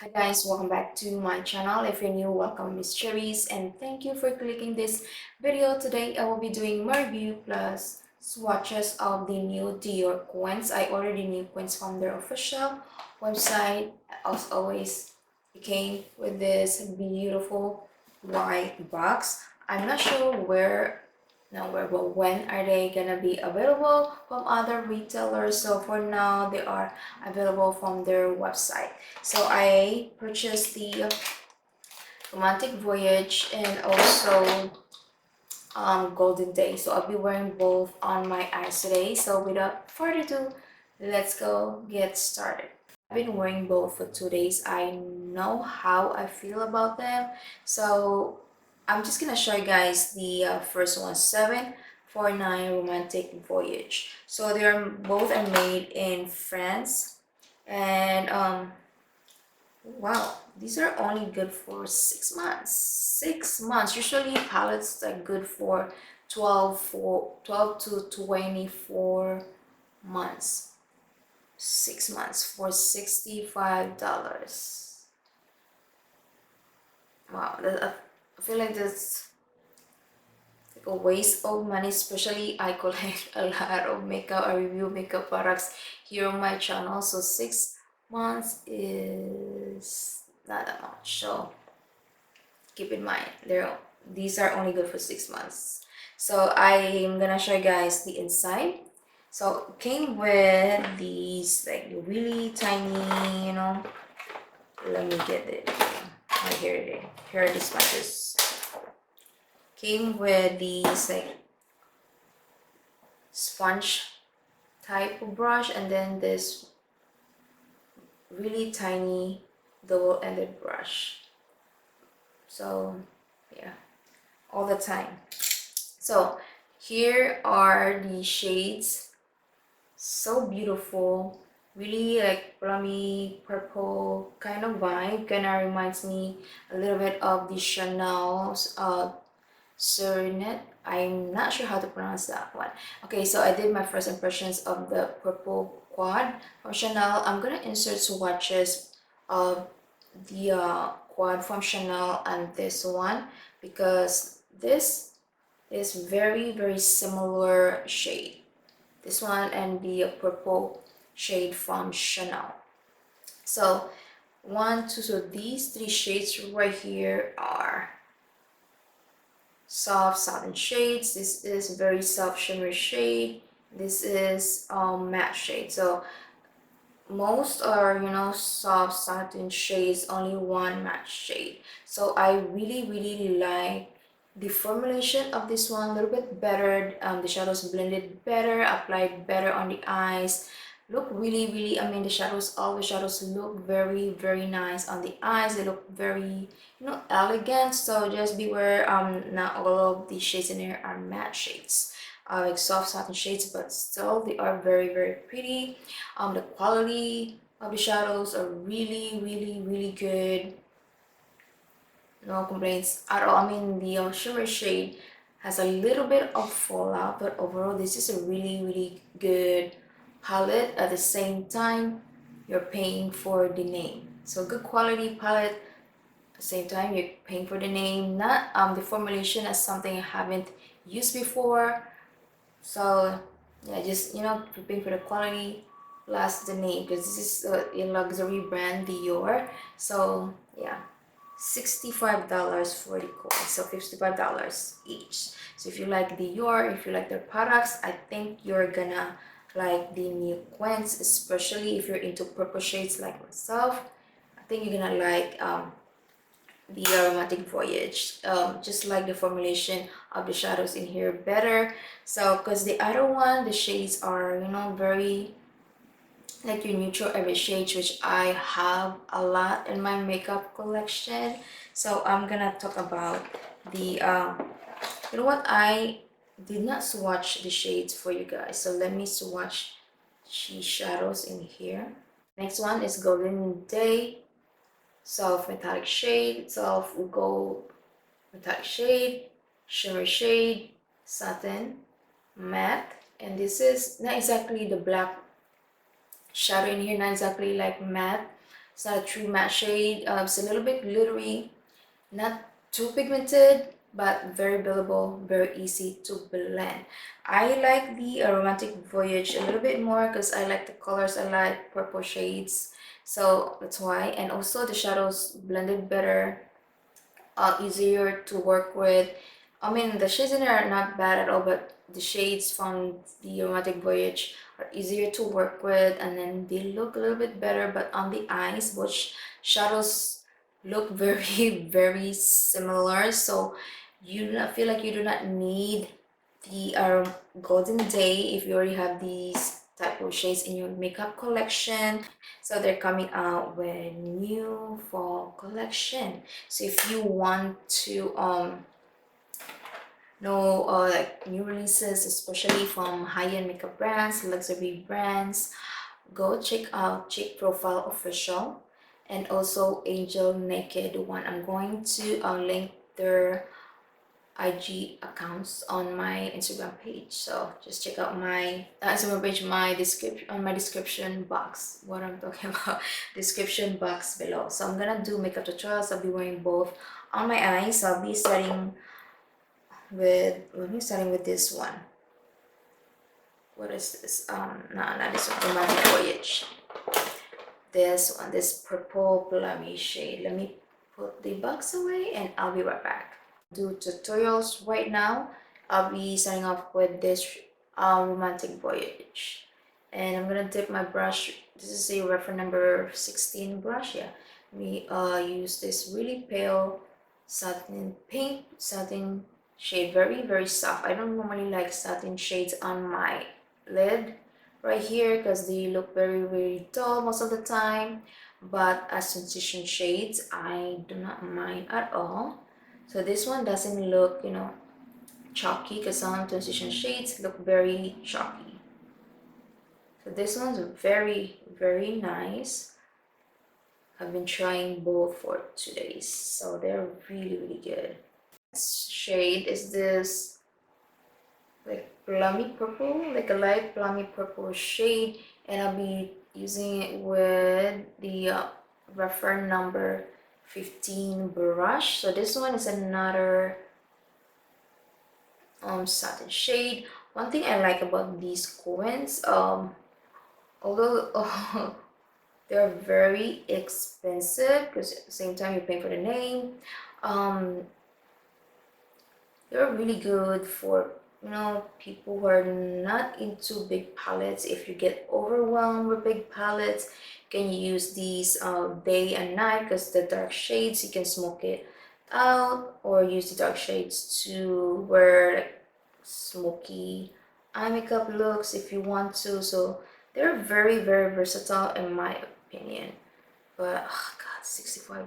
Hi guys, welcome back to my channel. If you're new, welcome Miss Cherries, and thank you for clicking this video. Today I will be doing my review plus swatches of the new Dior Quints. I ordered the new Quints from their official website. As always, it came with this beautiful white box. I'm not sure but when are they gonna be available from other retailers? So for now, they are available from their website. So I purchased the Romantic Voyage and also Golden Day. So I'll be wearing both on my eyes today. So without further ado, let's go get started. I've been wearing both for 2 days. I know how I feel about them. So I'm just gonna show you guys the first one, 749 Romantic Voyage. So they are both are made in France, and wow, these are only good for 6 months. 6 months. Usually palettes are good for 12 to 24 months. 6 months for $65. Wow, I feel like that's like a waste of money, especially I collect a lot of makeup. I review makeup products here on my channel, so 6 months is not that much. So keep in mind, these are only good for 6 months. So I'm gonna show you guys the inside. So it came with these like really tiny, let me get it. Oh, here it is. Here are the sponges. Came with these like sponge type of brush, and then this really tiny double-ended brush. So yeah, all the time. So here are the shades. So beautiful, really like plummy purple kind of vibe. Kinda reminds me a little bit of the Chanel Serenite. I'm not sure how to pronounce that one. Okay, so I did my first impressions of the purple quad from Chanel. I'm gonna insert swatches of the quad from Chanel and this one, because this is very similar shade. This one and the purple shade from Chanel. So so these three shades right here are soft satin shades. This is very soft shimmer shade. This is matte shade. So most are soft satin shades, only one matte shade. So I really like the formulation of this one, a little bit better. The shadows blended better, applied better on the eyes. Look really, I mean, all the shadows look very nice on the eyes. They look very elegant. So just beware, not all of the shades in here are matte shades, like soft satin shades, but still they are very pretty. The quality of the shadows are really good. No complaints at all. I mean, the shimmer shade has a little bit of fallout, but overall this is a really good palette. At the same time, you're paying for the name. So good quality palette. At the same time, you're paying for the name. Not the formulation as something I haven't used before. So yeah, just you're paying for the quality plus the name, because this is a luxury brand, Dior. So yeah, $65 for the coin, so $55 each. So if you like Dior, if you like their products, I think you're gonna like the new Quints, especially if you're into purple shades like myself. I think you're gonna like the Romantic Voyage. Just like the formulation of the shadows in here better. So because the other one, the shades are very like your neutral every shades, which I have a lot in my makeup collection. So I'm gonna talk about the you know what, I did not swatch the shades for you guys, so let me swatch the shadows in here. Next one is Golden Day, soft metallic shade, soft gold metallic shade, shimmer shade, satin, matte, and this is not exactly the black shadow in here, not exactly like matte. It's not a true matte shade. It's a little bit glittery, not too pigmented, but very buildable, very easy to blend. I like the Romantic Voyage a little bit more because I like the colors. I like purple shades, so that's why. And also the shadows blended better, easier to work with. I mean, the shades in there are not bad at all, but the shades from the Romantic Voyage are easier to work with, and then they look a little bit better. But on the eyes, both shadows look very, very similar. So you do not feel like you do not need the Golden Day if you already have these type of shades in your makeup collection. So they're coming out with new fall collection. So if you want to know like new releases, especially from high-end makeup brands, luxury brands, go check out Chick Profile Official and also Angel Naked One. I'm going to link their IG accounts on my Instagram page. So just check out my Instagram page, my description box. What I'm talking about, description box below. So I'm gonna do makeup tutorials. I'll be wearing both on my eyes. I'll be starting with this one. What is this? No, not this one. Romantic Voyage. This one, this purple plummy shade. Let me put the box away and I'll be right back. Do tutorials right now. I'll be starting off with this Romantic Voyage, and I'm gonna dip my brush. This is a reference number 16 brush. Yeah, we use this really pale satin pink satin shade, very very soft. I don't normally like satin shades on my lid right here because they look very very dull most of the time, but as transition shades I do not mind at all. So this one doesn't look, you know, chalky because some transition shades look very chalky. So this one's very, very nice. I've been trying both for 2 days, so they're really, really good. This shade is this like plummy purple, like a light plummy purple shade, and I'll be using it with the reference number 15 brush. So this one is another satin shade. One thing I like about these coins, although they're very expensive because at the same time you're paying for the name, they're really good for, you know, people who are not into big palettes. If you get overwhelmed with big palettes, you can use these day and night because the dark shades you can smoke it out, or use the dark shades to wear like smoky eye makeup looks if you want to. So they're very very versatile in my opinion. But oh god, $65.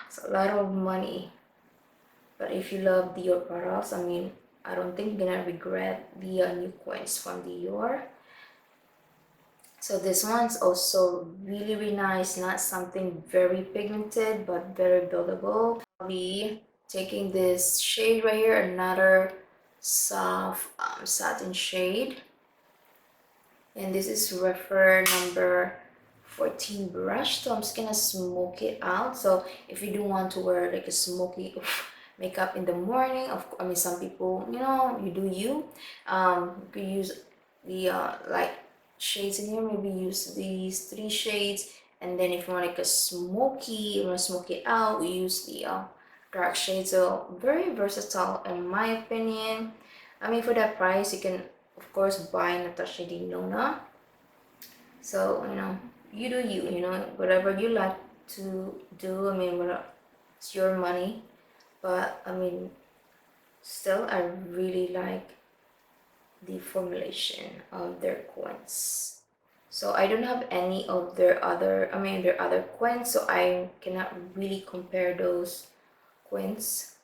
It's a lot of money. But if you love Dior products, I mean, I don't think you're gonna regret the new coins from Dior. So this one's also really, really nice. Not something very pigmented, but very buildable. I'll be taking this shade right here, another soft satin shade. And this is reference number 14 brush. So I'm just gonna smoke it out. So if you do want to wear like a smoky makeup in the morning, I mean, some people, you know, you do you. You could use the light shades in here. Maybe use these 3 shades, and then if you want like a smoky, you want to smoke it out, we use the dark shades. So very versatile in my opinion. I mean, for that price, you can of course buy Natasha Denona. So you know, you do you. You know, whatever you like to do. I mean, it's your money. But I mean, still I really like the formulation of their coins. So I don't have any of their other, their other coins, so I cannot really compare those coins.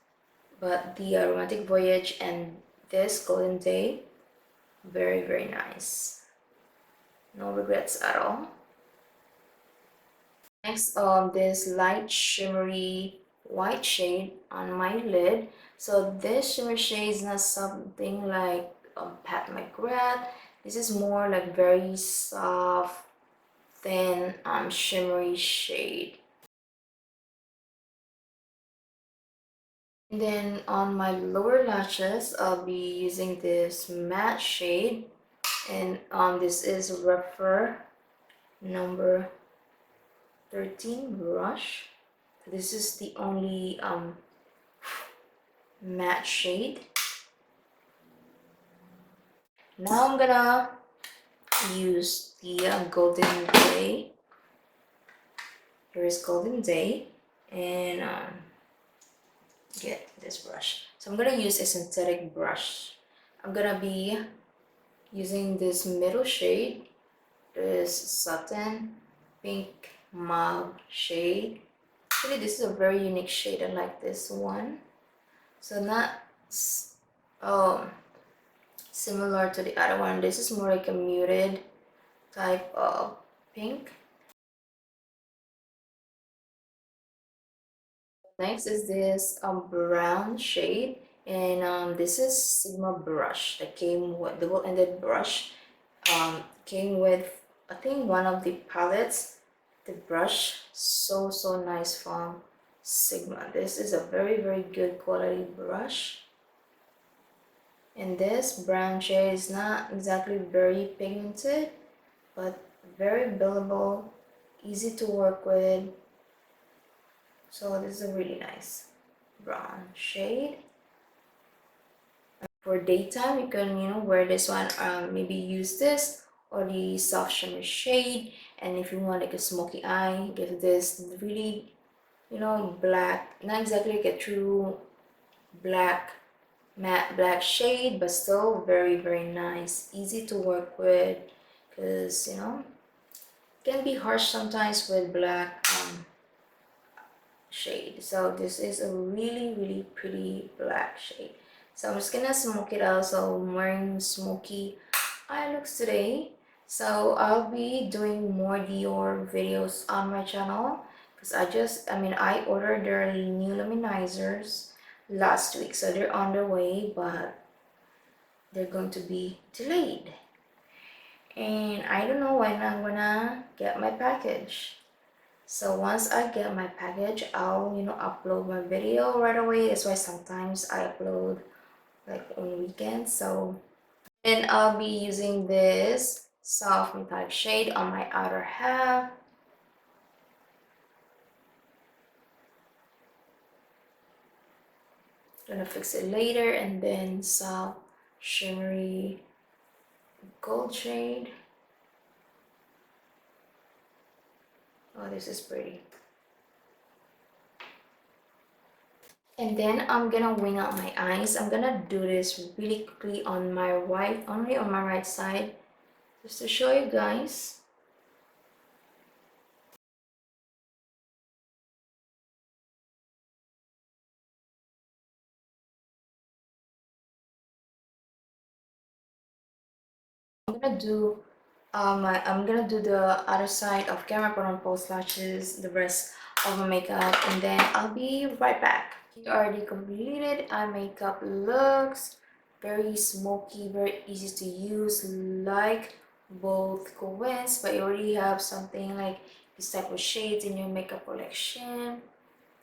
But the Romantic Voyage and this Golden Day, very very nice. No regrets at all. Next, this light shimmery white shade on my lid. So this shimmer shade is not something like Pat McGrath. This is more like very soft, thin shimmery shade. And then on my lower lashes, I'll be using this matte shade, and this is Refer number 13 brush. This is the only matte shade. Now I'm gonna use the Golden Day. Here is Golden Day, and get this brush. So I'm gonna use a synthetic brush. I'm gonna be using this middle shade, this satin pink mauve shade. Actually, this is a very unique shade. I like this one. So not similar to the other one. This is more like a muted type of pink. Next is this brown shade, and this is Sigma brush that came with double-ended brush. Came with, I think, one of the palettes. The brush so nice from Sigma. This is a very good quality brush. And this brown shade is not exactly very pigmented, but very buildable, easy to work with. So this is a really nice brown shade. For daytime, you can wear this one, maybe use this or the soft shimmer shade. And if you want like a smoky eye, give this really black, not exactly like a true black matte black shade, but still very nice, easy to work with, because it can be harsh sometimes with black shade. So this is a really pretty black shade. So I'm just gonna smoke it out. So I'm wearing smoky eye looks today. So I'll be doing more Dior videos on my channel, because I ordered their new luminizers last week, so they're on their way, but they're going to be delayed, and I don't know when I'm gonna get my package. So once I get my package, I'll upload my video right away. That's why sometimes I upload like on weekends. So then I'll be using this soft metallic shade on my outer half. Gonna fix it later. And then soft shimmery gold shade. Oh, this is pretty. And then I'm gonna wing out my eyes. I'm gonna do this really quickly on my right, only on my right side, just to show you guys. I'm gonna do the other side of camera, put on false lashes, the rest of my makeup, and then I'll be right back. Here are the completed eye makeup looks. Very smoky, very easy to use, like both Couleurs, but you already have something like this type of shades in your makeup collection.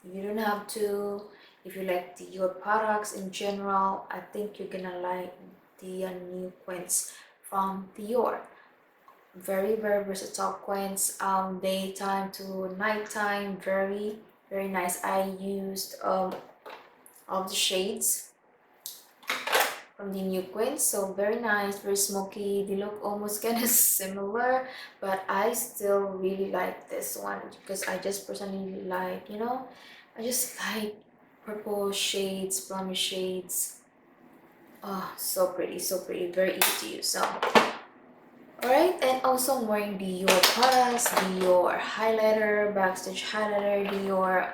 You don't have to. If you like Dior products in general, I think you're gonna like the new Quints from Dior. Very versatile Quints, daytime to nighttime. Very nice. I used all the shades from the new Quints, so very nice, very smoky. They look almost kind of similar, but I still really like this one because I just personally like, I just like purple shades, plummy shades. Oh, so pretty, very easy to use. So alright, and also I'm wearing Dior products, Dior highlighter, backstage highlighter, Dior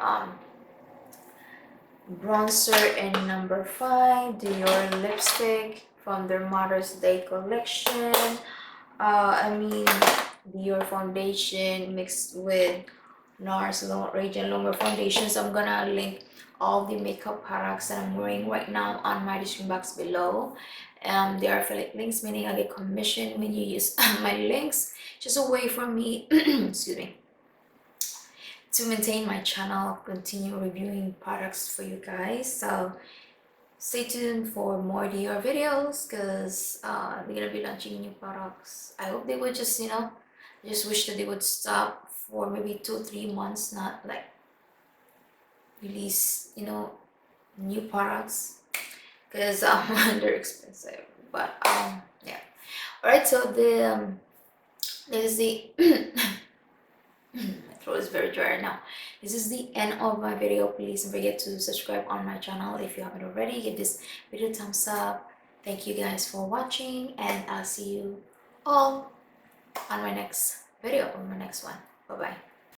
bronzer in number 5, Dior lipstick from their Mother's Day collection. Dior foundation mixed with NARS Radiant Loomer Foundation. So I'm gonna link all the makeup products that I'm wearing right now on my description box below. They are affiliate links, meaning I get commission when you use my links. Just a way for me, excuse me, to maintain my channel, continue reviewing products for you guys. So stay tuned for more Dior videos, because they're gonna be launching new products. I hope they would just, you know, just wish that they would stop for maybe 2-3 months, not like release, you know, new products, because they're expensive. But yeah. All right, so this is the my throat is very dry now. This is the end of my video. Please don't forget to subscribe on my channel if you haven't already. Give this video a thumbs up. Thank you guys for watching, and I'll see you all on my next video, on my next one. Bye bye.